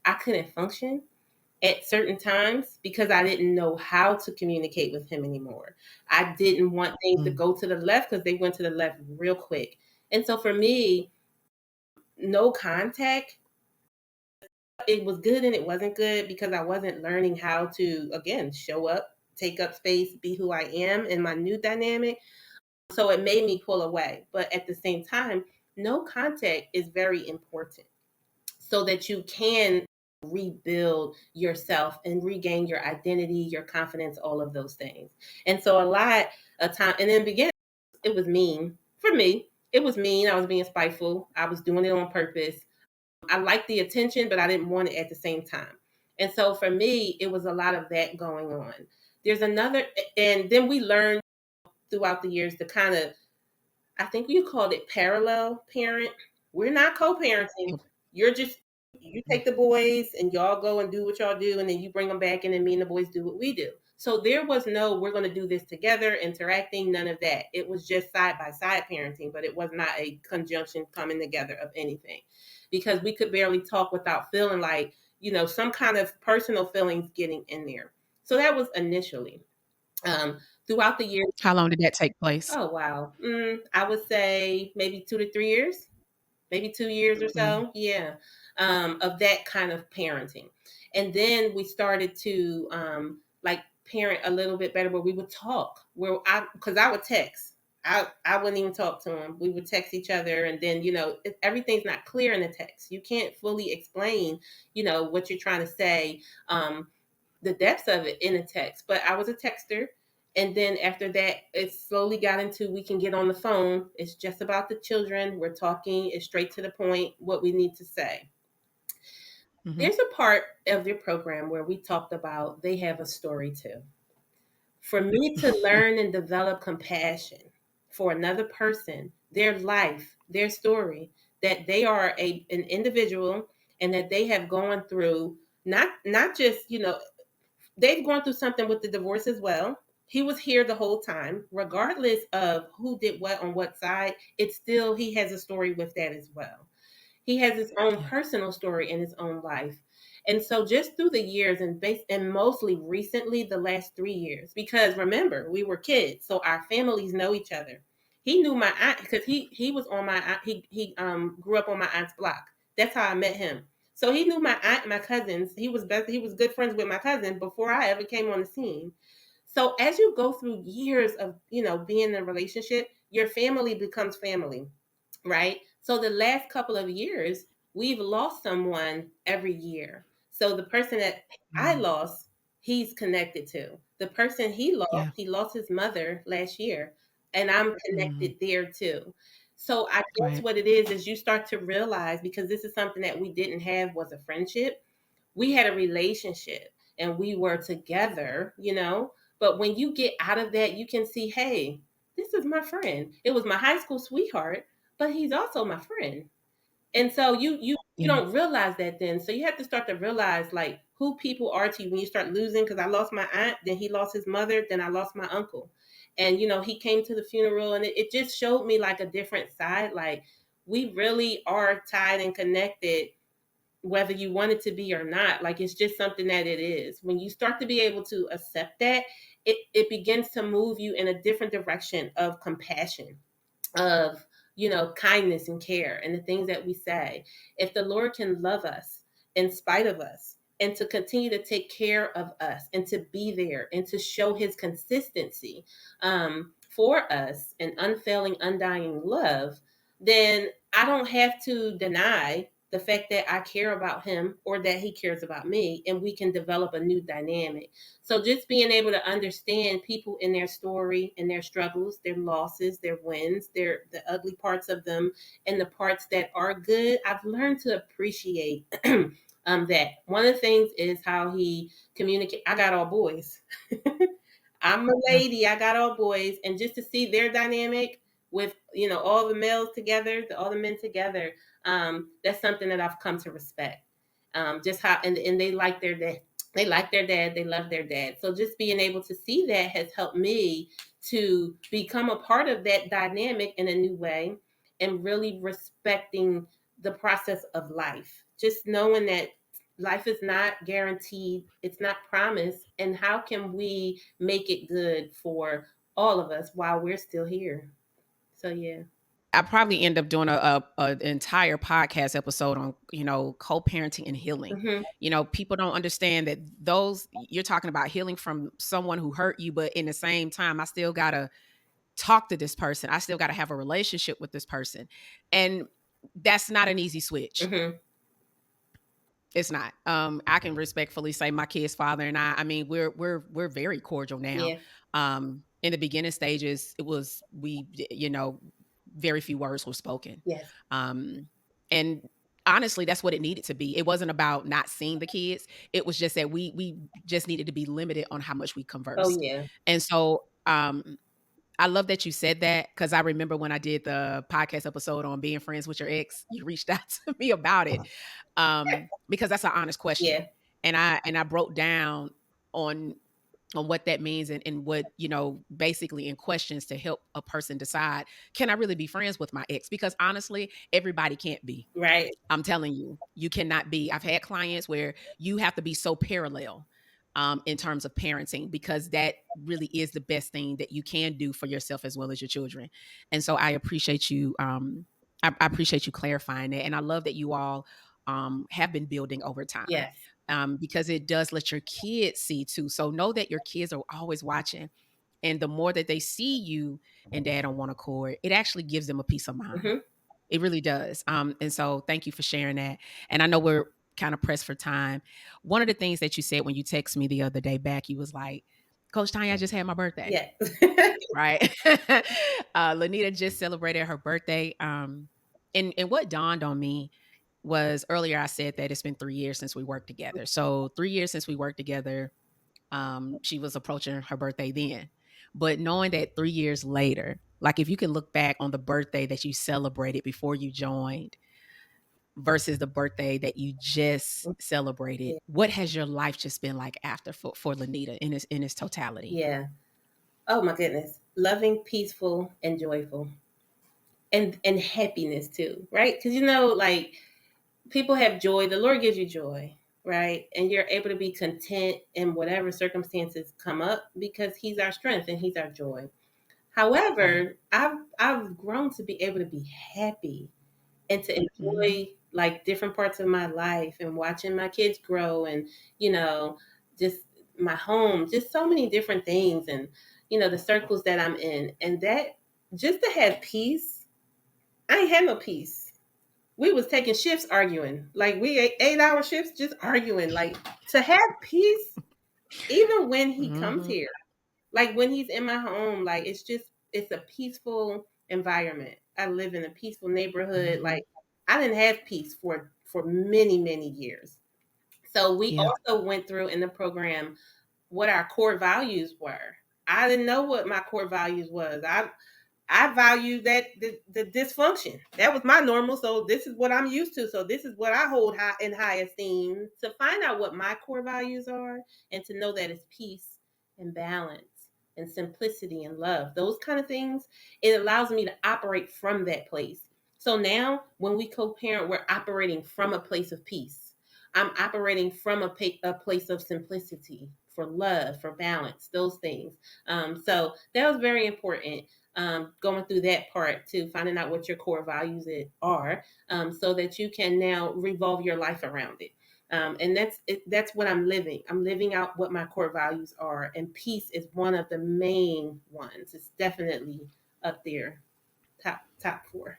I couldn't function at certain times because I didn't know how to communicate with him anymore. I didn't want things to Mm. go to the left, because they went to the left real quick. And so for me, no contact, it was good and it wasn't good, because I wasn't learning how to, again, show up, take up space, be who I am in my new dynamic. So it made me pull away. But at the same time, no contact is very important, so that you can rebuild yourself and regain your identity, your confidence, all of those things. And so a lot of time, and in the beginning, it was mean for me. It was mean. I was being spiteful. I was doing it on purpose. I liked the attention, but I didn't want it at the same time. And so for me, it was a lot of that going on. There's another, and then we learned throughout the years to kind of, I think you called it parallel parent. We're not co-parenting. You're just, you take the boys and y'all go and do what y'all do, and then you bring them back, and then me and the boys do what we do. So there was no, we're going to do this together, interacting, none of that. It was just side by side parenting, but it was not a conjunction coming together of anything, because we could barely talk without feeling like, some kind of personal feelings getting in there. So that was initially. Throughout the years, How long did that take place? oh wow, I would say maybe 2 to 3 years, maybe 2 years or Mm, so. Yeah, of that kind of parenting. And then we started to like parent a little bit better, where we would talk. Because I would text. I wouldn't even talk to him. We would text each other, and then everything's not clear in the text. You can't fully explain, what you're trying to say, the depths of it in a text. But I was a texter. And then after that, it slowly got into, we can get on the phone. It's just about the children. We're talking. It's straight to the point, what we need to say. mhm. There's a part of your program where we talked about they have a story too. For me to learn and develop compassion for another person, their life, their story, that they are an individual, and that they have gone through, not just, they've gone through something with the divorce as well. He was here the whole time, regardless of who did what on what side. It's still, he has a story with that as well. He has his own Yeah. personal story in his own life. And so just through the years, and mostly recently the last 3 years, because remember, we were kids, so our families know each other. He knew my aunt because he was on my aunt, he grew up on my aunt's block. That's how I met him. So he knew my aunt and my cousins. He was good friends with my cousin before I ever came on the scene. So as you go through years of, being in a relationship, your family becomes family, right? So the last couple of years, we've lost someone every year. So the person that I Mm, lost, he's connected to. The person yeah. he lost his mother last year, and I'm Mm, connected there too. So I guess right. what it is you start to realize, because this is something that we didn't have, was a friendship. We had a relationship and we were together, but when you get out of that, you can see, hey, this is my friend. It was my high school sweetheart, but he's also my friend. And so you Yeah. don't realize that then. So you have to start to realize, like, who people are to you when you start losing. Because I lost my aunt, then he lost his mother, then I lost my uncle. And he came to the funeral, and it just showed me like a different side. Like, we really are tied and connected, whether you want it to be or not. Like, it's just something that it is. When you start to be able to accept that, it begins to move you in a different direction of compassion, of kindness and care, and the things that we say. If the Lord can love us in spite of us, and to continue to take care of us, and to be there, and to show his consistency for us, and unfailing, undying love, then I don't have to deny the fact that I care about him, or that he cares about me, and we can develop a new dynamic. So just being able to understand people in their story and their struggles, their losses, their wins, the ugly parts of them, and the parts that are good, I've learned to appreciate that. One of the things is how he communicate. I got all boys. I'm a Yeah. lady. I got all boys, and just to see their dynamic with all the males together, all the men together, that's something that I've come to respect. Just how, and they like their dad. They like their dad. They love their dad. So just being able to see that has helped me to become a part of that dynamic in a new way, and really respecting the process of life. Just knowing that life is not guaranteed, it's not promised, and how can we make it good for all of us while we're still here? So yeah. I probably end up doing an entire podcast episode on, co-parenting and healing. Hmm. People don't understand that those you're talking about healing from someone who hurt you, but in the same time, I still gotta talk to this person. I still gotta have a relationship with this person. And that's not an easy switch. Hmm. It's not. I can respectfully say my kid's father and I mean, we're very cordial now. Yeah. In the beginning stages, it was very few words were spoken. Yes. Um, and honestly, that's what it needed to be. It wasn't about not seeing the kids. It was just that we just needed to be limited on how much we Oh conversed. yeah. And so I love that you said that because I remember when I did the podcast episode on being friends with your ex, you reached out to me about it, because that's an honest question, Yeah, and I broke down on what that means and what basically in questions to help a person decide, can I really be friends with my ex? Because honestly, everybody can't be. right. I'm telling you, you cannot be. I've had clients where you have to be so parallel in terms of parenting because that really is the best thing that you can do for yourself as well as your children. And so I appreciate you. I appreciate you clarifying that, and I love that you all have been building over time Yes. because it does let your kids see too. So know that your kids are always watching, and the more that they see you and dad on one accord, it actually gives them a peace of mind. Hmm. It really does. And so thank you for sharing that. And I know we're kind of pressed for time. One of the things that you said when you texted me the other day back, you was like, Coach Tanya, I just had my birthday. Yes. Right. LaNita just celebrated her birthday. And what dawned on me was earlier I said that it's been 3 years since we worked together. So 3 years since we worked together, she was approaching her birthday then. But knowing that 3 years later, like if you can look back on the birthday that you celebrated before you joined versus the birthday that you just celebrated, Yeah. what has your life just been like after for LaNita in its totality? Yeah. Oh my goodness. Loving, peaceful, and joyful. And happiness too, right? Because like people have joy. The Lord gives you joy, right? And you're able to be content in whatever circumstances come up because He's our strength and He's our joy. Right. However, I've grown to be able to be happy and to Mhm. enjoy like different parts of my life and watching my kids grow and you know just my home, just so many different things and the circles that I'm in and that just to have peace. I ain't had no peace. We was taking shifts arguing, like we 8-hour shifts just arguing, like to have peace even when he comes Mhm. here, like when he's in my home, like it's a peaceful environment. I live in a peaceful neighborhood. Mhm. Like I didn't have peace for many, many years. So we Yeah. also went through in the program what our core values were. I didn't know what my core values was. I value that the dysfunction. That was my normal. So this is what I'm used to. So this is what I hold high in high esteem. To find out what my core values are and to know that it's peace and balance and simplicity and love. Those kind of things. It allows me to operate from that place. So now when we co-parent, we're operating from a place of peace. I'm operating from a place of simplicity, for love, for balance, those things. So that was very important, going through that part to finding out what your core values are, so that you can now revolve your life around it. And that's it, that's what I'm living. I'm living out what my core values are, and peace is one of the main ones. It's definitely up there, top four.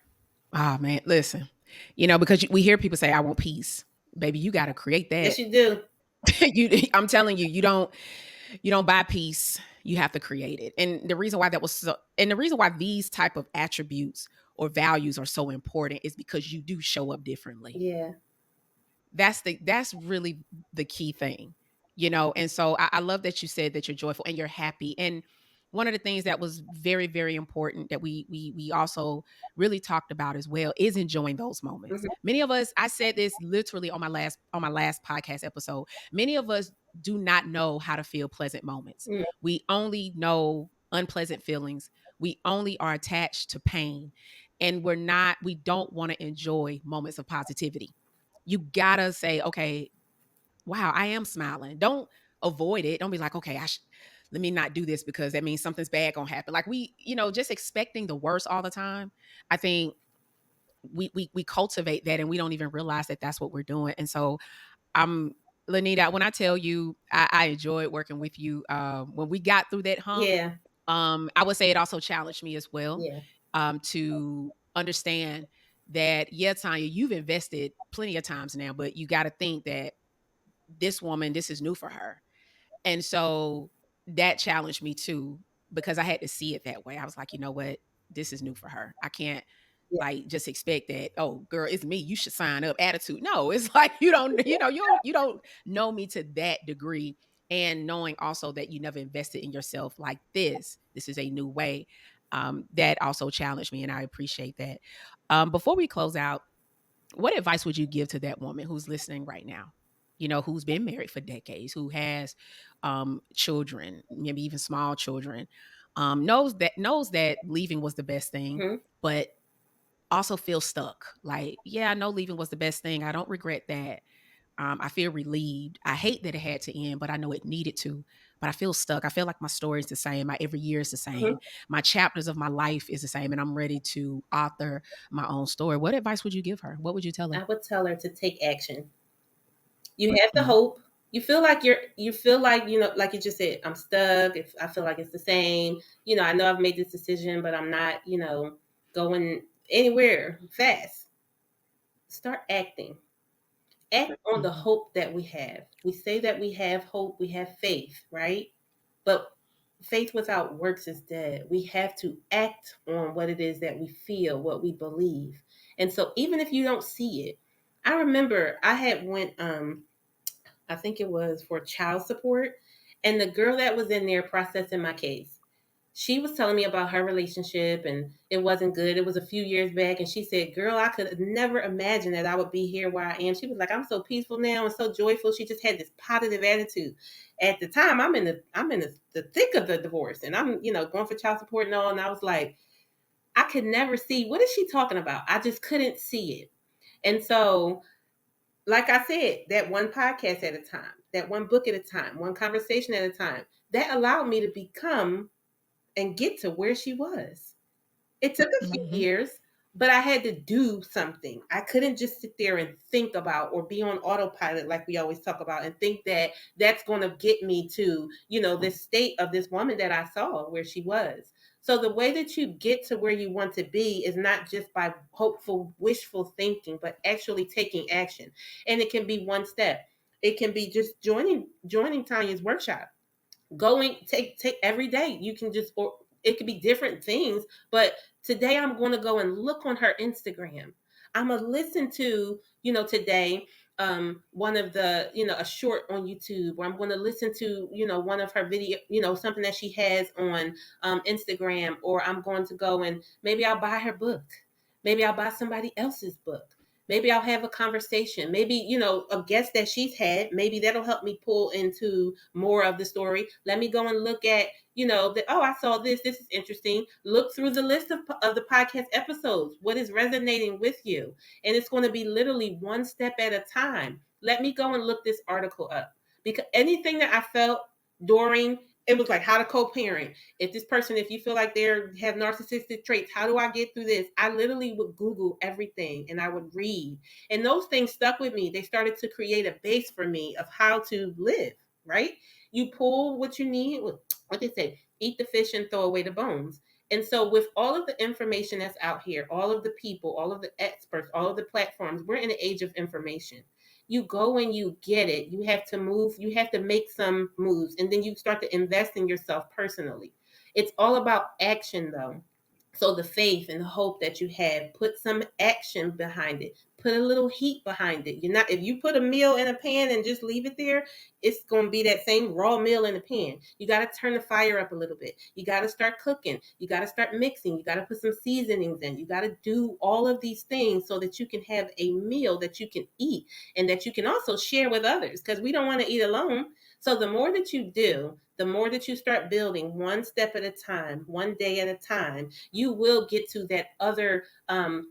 Ah, man, listen. Because we hear people say, "I want peace." Baby, you got to create Yes, that. you do. I'm telling you, you don't buy peace. You have to create it. And the reason why these type of attributes or values are so important is because you do show up differently. Yeah. That's really the key thing. And so I love that you said that you're joyful and you're happy. And one of the things that was very, very important that we also really talked about as well is enjoying those moments. Hmm. Many of us, I said this literally on my last podcast episode, many of us do not know how to feel pleasant moments. Mm. We only know unpleasant feelings. We only are attached to pain, and we don't want to enjoy moments of positivity. You gotta say, okay, wow, I am smiling. Don't avoid it. Don't be like, okay, let me not do this because that means something's bad gonna happen. Like just expecting the worst all the time. I think we cultivate that and we don't even realize that that's what we're doing. And so I'm LaNita, when I tell you I enjoyed working with you, when we got through that hump, Yeah. I would say it also challenged me as well, Yeah. to understand that, yeah, Tanya, you've invested plenty of times now, but you got to think that this woman, this is new for her. And so that challenged me too, because I had to see it that way. I was like, you know what? This is new for her. I can't Yeah. like just expect that, oh girl, it's me, you should sign up attitude. No, it's like you don't know me to that degree. And knowing also that you never invested in yourself like this is a new way. That also challenged me, and I appreciate that. Before we close out, what advice would you give to that woman who's listening right now? You know, who's been married for decades, who has children, maybe even small children, knows that leaving was the best thing, Mhm. but also feels stuck. Like, yeah, I know leaving was the best thing. I don't regret that. I feel relieved. I hate that it had to end, but I know it needed to. But I feel stuck. I feel like my story is the same. My every year is the Mhm. same. My chapters of my life is the same, and I'm ready to author my own story. What advice would you give her? What would you tell her? I would tell her to take action. You have the Mm, hope. You feel like, like you just said, I'm stuck. If I feel like it's the same, I know I've made this decision, but I'm not, going anywhere fast. Start acting. Act on the mhm, hope that we have. We say that we have hope, we have faith, right? But faith without works is dead. We have to act on what it is that we feel, what we believe. And so even if you don't see it, I remember I had went I think it was for child support, and the girl that was in there processing my case, she was telling me about her relationship and it wasn't good. It was a few years back. And she said, Girl, I could never imagine that I would be here where I am. She was like, I'm so peaceful now and so joyful. She just had this positive attitude. At the time, I'm in the thick of the divorce and I'm, going for child support and all. And I was like, I could never see what is she talking about? I just couldn't see it. And so, like I said, that one podcast at a time, that one book at a time, one conversation at a time, that allowed me to become and get to where she was. It took a few mhm. years, but I had to do something. I couldn't just sit there and think about or be on autopilot like we always talk about and think that that's going to get me to, this state of this woman that I saw where she was. So the way that you get to where you want to be is not just by hopeful, wishful thinking, but actually taking action. And it can be one step. It can be just joining Tanya's workshop, going take every day. You can just, or it could be different things, but today I'm going to go and look on her Instagram. I'm going to listen to, today, one of the, a short on YouTube, or I'm going to listen to, one of her video, something that she has on Instagram, or I'm going to go and maybe I'll buy her book, maybe I'll buy somebody else's book, maybe I'll have a conversation, maybe, a guest that she's had, maybe that'll help me pull into more of the story. Let me go and look at, oh, I saw this is interesting. Look through the list of the podcast episodes. What is resonating with you? And it's going to be literally one step at a time. Let me go and look this article up, because anything that I felt during, it was like how to co-parent. If this person, if you feel like they have narcissistic traits, how do I get through this? I literally would Google everything and I would read. And those things stuck with me. They started to create a base for me of how to live, right? You pull what you need. What they say, eat the fish and throw away the bones. And so, with all of the information that's out here, all of the people, all of the experts, all of the platforms, we're in an age of information. You go and you get it. You have to move, you have to make some moves, and then you start to invest in yourself personally. It's all about action, though. So the faith and the hope that you have, put some action behind it. Put a little heat behind it. You're not, if you put a meal in a pan and just leave it there, it's going to be that same raw meal in the pan. You got to turn the fire up a little bit. You got to start cooking. You got to start mixing. You got to put some seasonings in. You got to do all of these things so that you can have a meal that you can eat and that you can also share with others, because we don't want to eat alone. So the more that you do, the more that you start building one step at a time, one day at a time, you will get to that other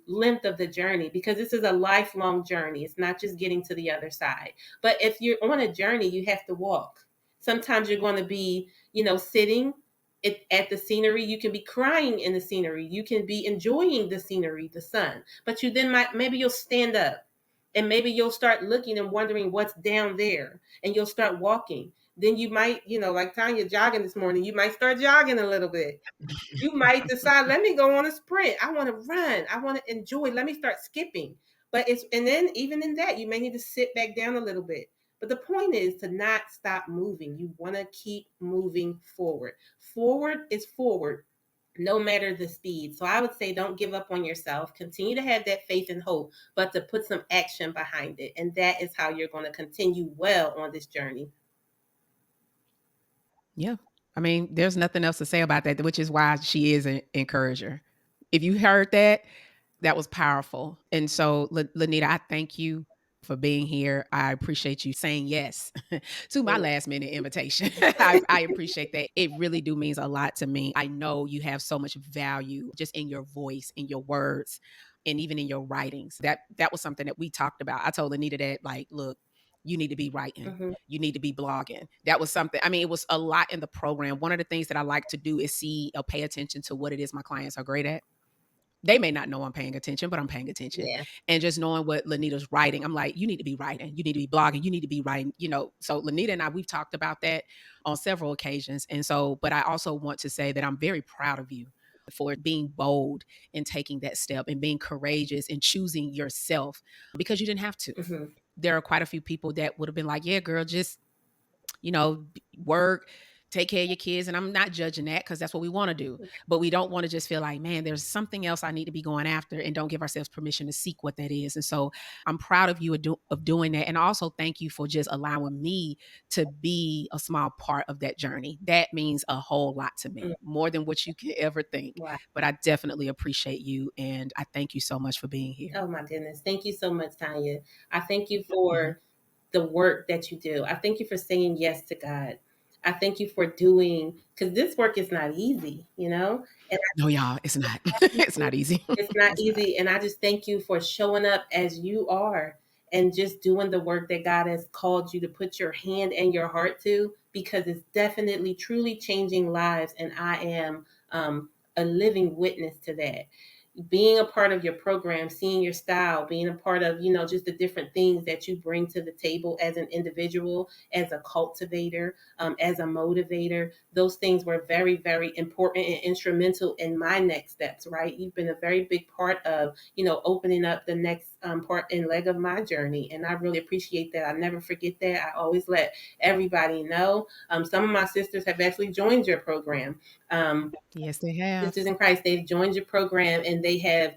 length of the journey, because this is a lifelong journey. It's not just getting to the other side. But if you're on a journey, you have to walk. Sometimes you're going to be, sitting at the scenery. You can be crying in the scenery. You can be enjoying the scenery, the sun. But you then maybe you'll stand up and maybe you'll start looking and wondering what's down there, and you'll start walking. Then you might, like Tanya jogging this morning, you might start jogging a little bit. You might decide, let me go on a sprint. I want to run. I want to enjoy. Let me start skipping. But and then even in that, you may need to sit back down a little bit. But the point is to not stop moving. You want to keep moving forward. Forward is forward, no matter the speed. So I would say don't give up on yourself. Continue to have that faith and hope, but to put some action behind it. And that is how you're going to continue well on this journey. Yeah. I mean, there's nothing else to say about that, which is why she is an encourager. If you heard that, that was powerful. And so, LaNita, I thank you for being here. I appreciate you saying yes to my last minute invitation. I appreciate that. It really do means a lot to me. I know you have so much value just in your voice, in your words, and even in your writings. That was something that we talked about. I told Anita that, like, look, you need to be writing. Hmm. You need to be blogging. That was something. I mean, it was a lot in the program. One of the things that I like to do is see or pay attention to what it is my clients are great at. They may not know I'm paying attention, but I'm paying attention. Yeah. And just knowing what LaNita's writing, I'm like, you need to be writing. You need to be blogging. You need to be writing, you know. So LaNita and I, we've talked about that on several occasions. And so, but I also want to say that I'm very proud of you for being bold in taking that step and being courageous and choosing yourself because you didn't have to. Hmm. There are quite a few people that would have been like, yeah, girl, just work, take care of your kids. And I'm not judging that because that's what we want to do. But we don't want to just feel like, man, there's something else I need to be going after and don't give ourselves permission to seek what that is. And so I'm proud of you of doing that. And also thank you for just allowing me to be a small part of that journey. That means a whole lot to me, more than what you can ever think. Wow. But I definitely appreciate you. And I thank you so much for being here. Oh my goodness. Thank you so much, Tanya. I thank you Mhm. for the work that you do. I thank you for saying yes to God. I thank you for doing, because this work is not easy, and No, y'all, it's not. It's not easy. it's not It's not. easy. And I just thank you for showing up as you are and just doing the work that God has called you to put your hand and your heart to, because it's definitely, truly changing lives. And I am a living witness to that. Being a part of your program, seeing your style, being a part of, just the different things that you bring to the table as an individual, as a cultivator, as a motivator, those things were very, very important and instrumental in my next steps, right? You've been a very big part of, opening up the next part and leg of my journey. And I really appreciate that. I never forget that. I always let everybody know. Some of my sisters have actually joined your program. Yes, they have. Sisters in Christ, they've joined your program and they have,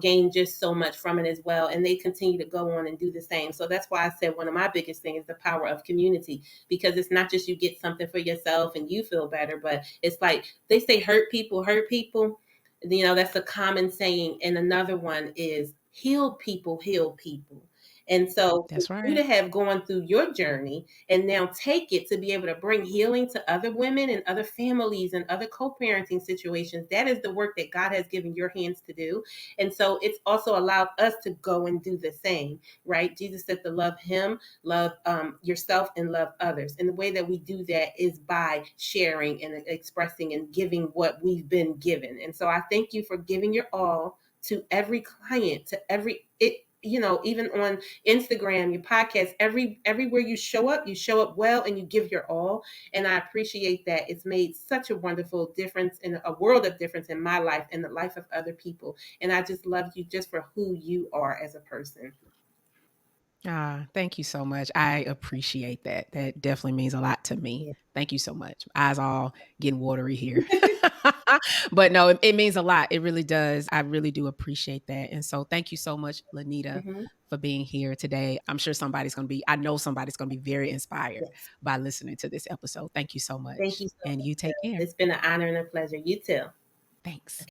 gained just so much from it as well. And they continue to go on and do the same. So that's why I said one of my biggest things is the power of community, because it's not just you get something for yourself and you feel better, but it's like they say hurt people hurt people. That's a common saying. And another one is healed people heal people. And so for That's you right. to have gone through your journey and now take it to be able to bring healing to other women and other families and other co-parenting situations, that is the work that God has given your hands to do. And so it's also allowed us to go and do the same, right? Jesus said to love him, love yourself, and love others. And the way that we do that is by sharing and expressing and giving what we've been given. And so I thank you for giving your all to every client, to every it, even on Instagram, your podcast, everywhere you show up well and you give your all. And I appreciate that. It's made such a wonderful difference, in a world of difference in my life and the life of other people. And I just love you just for who you are as a person. Ah, thank you so much. I appreciate that. That definitely means a lot to me. Yeah. Thank you so much. Eyes all getting watery here. But no, it means a lot. It really does. I really do appreciate that. And so thank you so much, LaNita, Hmm. for being here today. I'm sure I know somebody's going to be very inspired Yes. by listening to this episode. Thank you so Thank much. you so And much. you take care. It's been an honor and a pleasure. You too. Thanks.